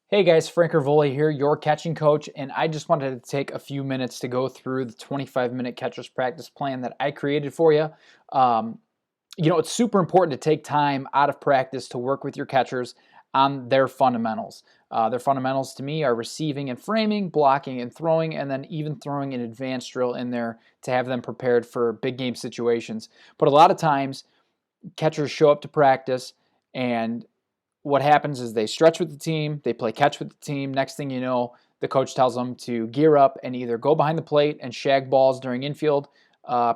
Hey guys, Frank Ervoli here, your catching coach, and I just wanted to take a few minutes to go through the 25-minute catcher's practice plan that I created for you. Um, it's super important to take time out of practice to work with your catchers on their fundamentals. Their fundamentals to me are receiving and framing, blocking and throwing, and then even throwing an advanced drill in there to have them prepared for big game situations. But a lot of times, catchers show up to practice and what happens is they stretch with the team, they play catch with the team. Next thing you know, the coach tells them to gear up and either go behind the plate and shag balls during infield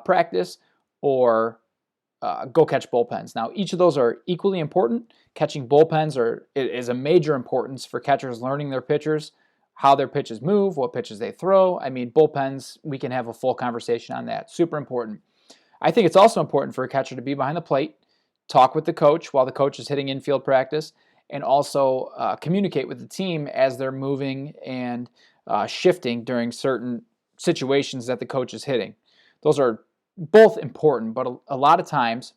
practice or go catch bullpens. Now, each of those are equally important. Catching bullpens is a major importance for catchers learning their pitchers, how their pitches move, what pitches they throw. I mean, bullpens, we can have a full conversation on that. Super important. I think it's also important for a catcher to be behind the plate, talk with the coach while the coach is hitting infield practice, and also communicate with the team as they're moving and shifting during certain situations that the coach is hitting. Those are both important, but a lot of times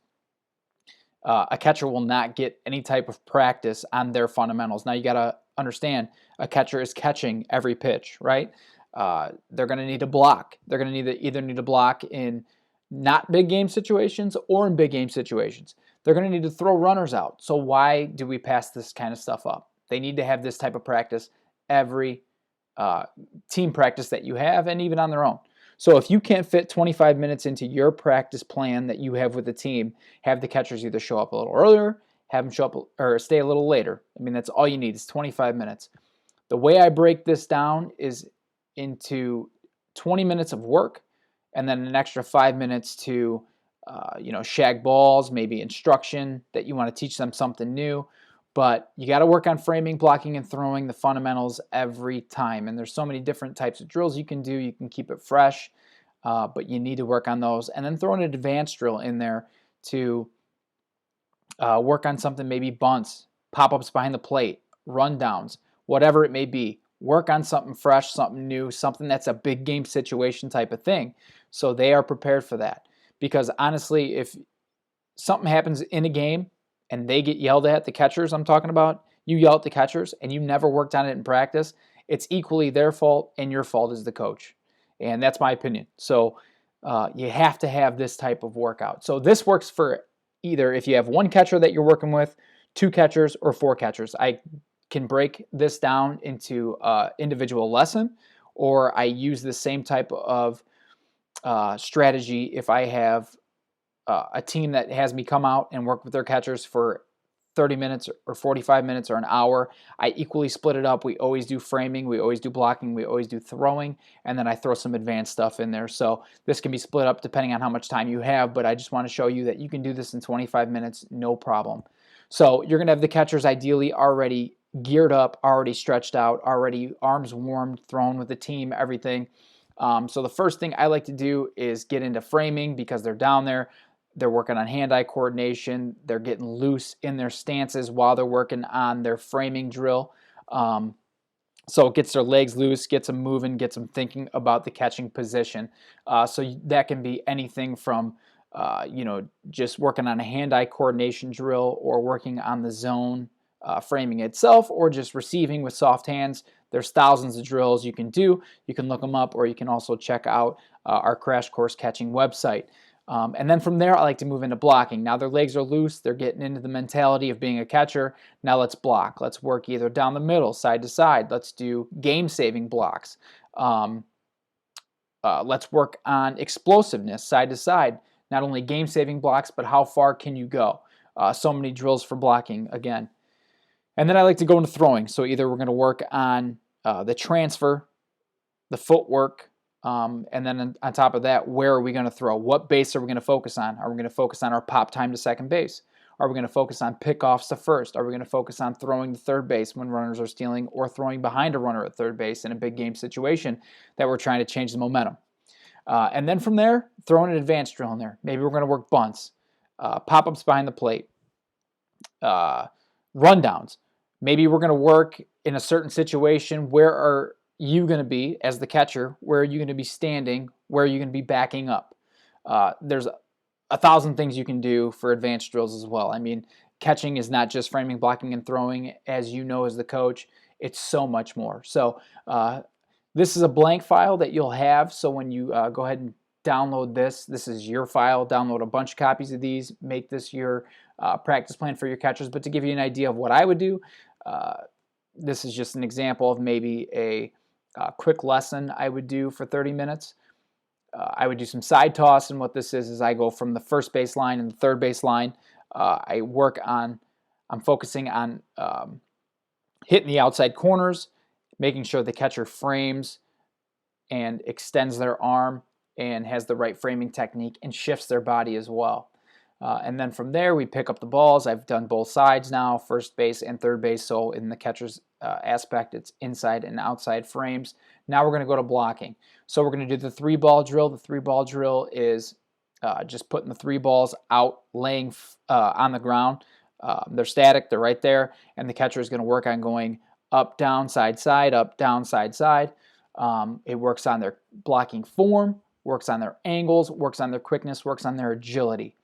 a catcher will not get any type of practice on their fundamentals. Now you got to understand a catcher is catching every pitch, right? They're going to need to block. They're going to either need to block in not big game situations or in big game situations. They're going to need to throw runners out. So why do we pass this kind of stuff up? They need to have this type of practice every team practice that you have and even on their own. So if you can't fit 25 minutes into your practice plan that you have with the team, have the catchers either show up a little earlier, have them show up or stay a little later. I mean, that's all you need is 25 minutes. The way I break this down is into 20 minutes of work and then an extra 5 minutes to shag balls, maybe instruction that you want to teach them something new. But you got to work on framing, blocking, and throwing the fundamentals every time. And there's so many different types of drills you can do. You can keep it fresh, but you need to work on those. And then throw an advanced drill in there to work on something, maybe bunts, pop-ups behind the plate, rundowns, whatever it may be. Work on something fresh, something new, something that's a big game situation type of thing. So they are prepared for that. Because honestly, if something happens in a game and they get yelled at, the catchers I'm talking about, you yell at the catchers and you never worked on it in practice, it's equally their fault and your fault as the coach. And that's my opinion. So you have to have this type of workout. So this works for either if you have one catcher that you're working with, two catchers, or four catchers. I can break this down into individual lesson, or I use the same type of strategy if I have a team that has me come out and work with their catchers for 30 minutes or 45 minutes or an hour. I equally split it up. We always do framing, we always do blocking, we always do throwing, and then I throw some advanced stuff in there. So this can be split up depending on how much time you have, but I just want to show you that you can do this in 25 minutes, no problem. So you're going to have the catchers ideally already geared up, already stretched out, already arms warmed, thrown with the team, everything. So the first thing I like to do is get into framing because they're down there. They're working on hand-eye coordination. They're getting loose in their stances while they're working on their framing drill. So it gets their legs loose, gets them moving, gets them thinking about the catching position. So that can be anything from, just working on a hand-eye coordination drill or working on the zone framing itself or just receiving with soft hands. There's thousands of drills you can do. You can look them up or you can also check out our Crash Course Catching website. And then from there, I like to move into blocking. Now their legs are loose. They're getting into the mentality of being a catcher. Now let's block. Let's work either down the middle, side to side. Let's do game-saving blocks. Let's work on explosiveness, side to side. Not only game-saving blocks, but how far can you go? So many drills for blocking, again. And then I like to go into throwing. So either we're going to work on the transfer, the footwork, and then on top of that, where are we going to throw? What base are we going to focus on? Are we going to focus on our pop time to second base? Are we going to focus on pickoffs to first? Are we going to focus on throwing to third base when runners are stealing or throwing behind a runner at third base in a big game situation that we're trying to change the momentum? And then from there, throw an advanced drill in there. Maybe we're going to work bunts, pop-ups behind the plate, rundowns. Maybe we're going to work in a certain situation. Where are you going to be as the catcher? Where are you going to be standing? Where are you going to be backing up? There's 1,000 things you can do for advanced drills as well. I mean, catching is not just framing, blocking, and throwing, as you know as the coach. It's so much more. So this is a blank file that you'll have. So when you go ahead and download this, this is your file. Download a bunch of copies of these. Make this your practice plan for your catchers. But to give you an idea of what I would do, this is just an example of maybe a quick lesson I would do for 30 minutes. I would do some side toss, and what this is I go from the first baseline and the third baseline. I'm focusing on hitting the outside corners, making sure the catcher frames and extends their arm and has the right framing technique and shifts their body as well. And then from there, we pick up the balls. I've done both sides now, first base and third base. So in the catcher's aspect, it's inside and outside frames. Now we're going to go to blocking. So we're going to do the 3-ball drill. The 3-ball drill is just putting the 3 balls out, laying on the ground. They're static. They're right there. And the catcher is going to work on going up, down, side, up, down, side. It works on their blocking form, works on their angles, works on their quickness, works on their agility.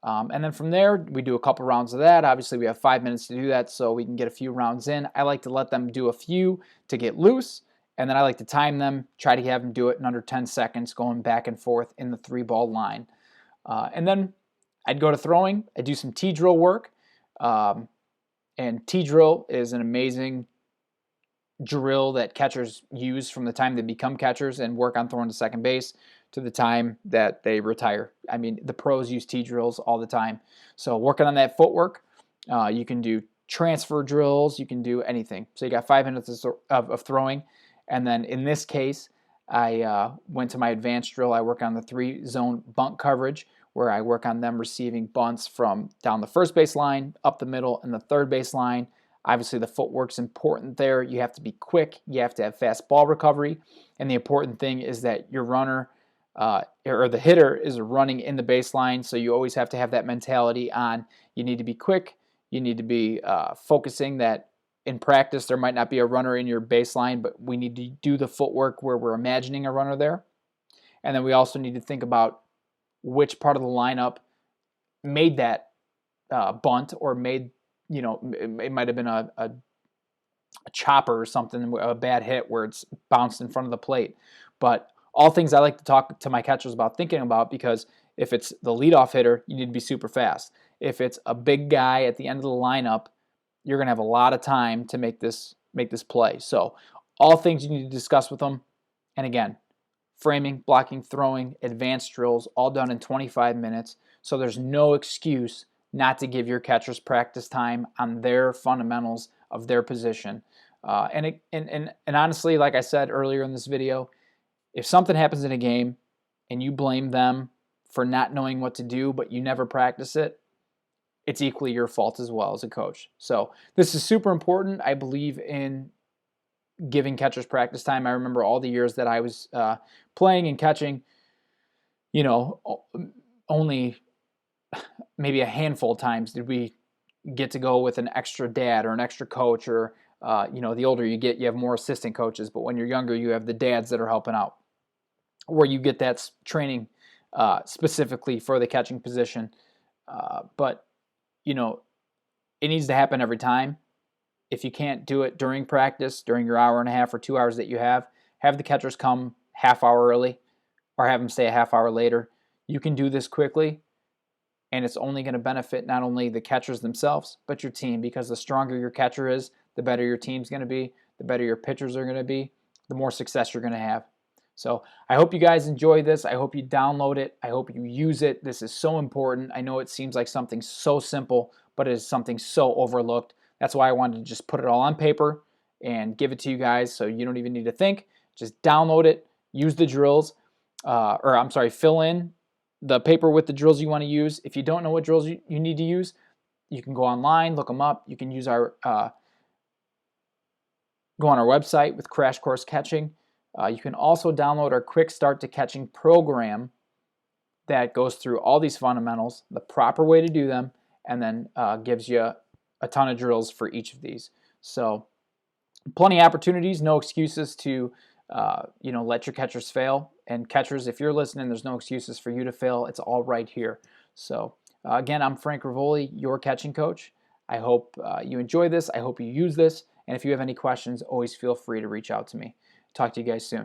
And then from there, we do a couple rounds of that. Obviously, we have 5 minutes to do that, so we can get a few rounds in. I like to let them do a few to get loose, and then I like to time them, try to have them do it in under 10 seconds, going back and forth in the 3-ball line. And then I'd go to throwing. I do some T-drill work, and T-drill is an amazing drill that catchers use from the time they become catchers and work on throwing to second base to the time that they retire. I mean, the pros use T-drills all the time. So working on that footwork, you can do transfer drills, you can do anything. So you got 5 minutes of throwing. And then in this case, I went to my advanced drill. I work on the 3-zone bunk coverage, where I work on them receiving bunts from down the first base line, up the middle, and the third base line. Obviously, the footwork's important there. You have to be quick. You have to have fast ball recovery. And the important thing is that your runner or the hitter is running in the baseline, so you always have to have that mentality on you need to be quick. You need to be focusing that in practice there might not be a runner in your baseline, but we need to do the footwork where we're imagining a runner there. And then we also need to think about which part of the lineup made that bunt or made, it might have been a chopper or something, a bad hit where it's bounced in front of the plate. But all things I like to talk to my catchers about thinking about, because if it's the leadoff hitter, you need to be super fast. If it's a big guy at the end of the lineup, you're going to have a lot of time to make this play. So all things you need to discuss with them. And again, framing, blocking, throwing, advanced drills, all done in 25 minutes. So there's no excuse not to give your catchers practice time on their fundamentals of their position. And honestly, like I said earlier in this video, if something happens in a game and you blame them for not knowing what to do, but you never practice it, it's equally your fault as well as a coach. So this is super important. I believe in giving catchers practice time. I remember all the years that I was playing and catching, only maybe a handful of times did we get to go with an extra dad or an extra coach, or the older you get, you have more assistant coaches, but when you're younger, you have the dads that are helping out, where you get that training specifically for the catching position. But it needs to happen every time. If you can't do it during practice, during your hour and a half or 2 hours that you have the catchers come half hour early or have them stay a half hour later. You can do this quickly, and it's only going to benefit not only the catchers themselves, but your team, because the stronger your catcher is, the better your team's going to be, the better your pitchers are going to be, the more success you're going to have. So I hope you guys enjoy this. I hope you download it. I hope you use it. This is so important. I know it seems like something so simple, but it is something so overlooked. That's why I wanted to just put it all on paper and give it to you guys, so you don't even need to think. Just download it, use the drills, fill in the paper with the drills you want to use. If you don't know what drills you need to use, you can go online, look them up. You can use go on our website with Crash Course Catching. You can also download our Quick Start to Catching program that goes through all these fundamentals, the proper way to do them, and then gives you a ton of drills for each of these. So plenty of opportunities, no excuses to let your catchers fail. And catchers, if you're listening, there's no excuses for you to fail. It's all right here. So Again, I'm Frank Rivoli, your catching coach. I hope you enjoy this. I hope you use this. And if you have any questions, always feel free to reach out to me. Talk to you guys soon.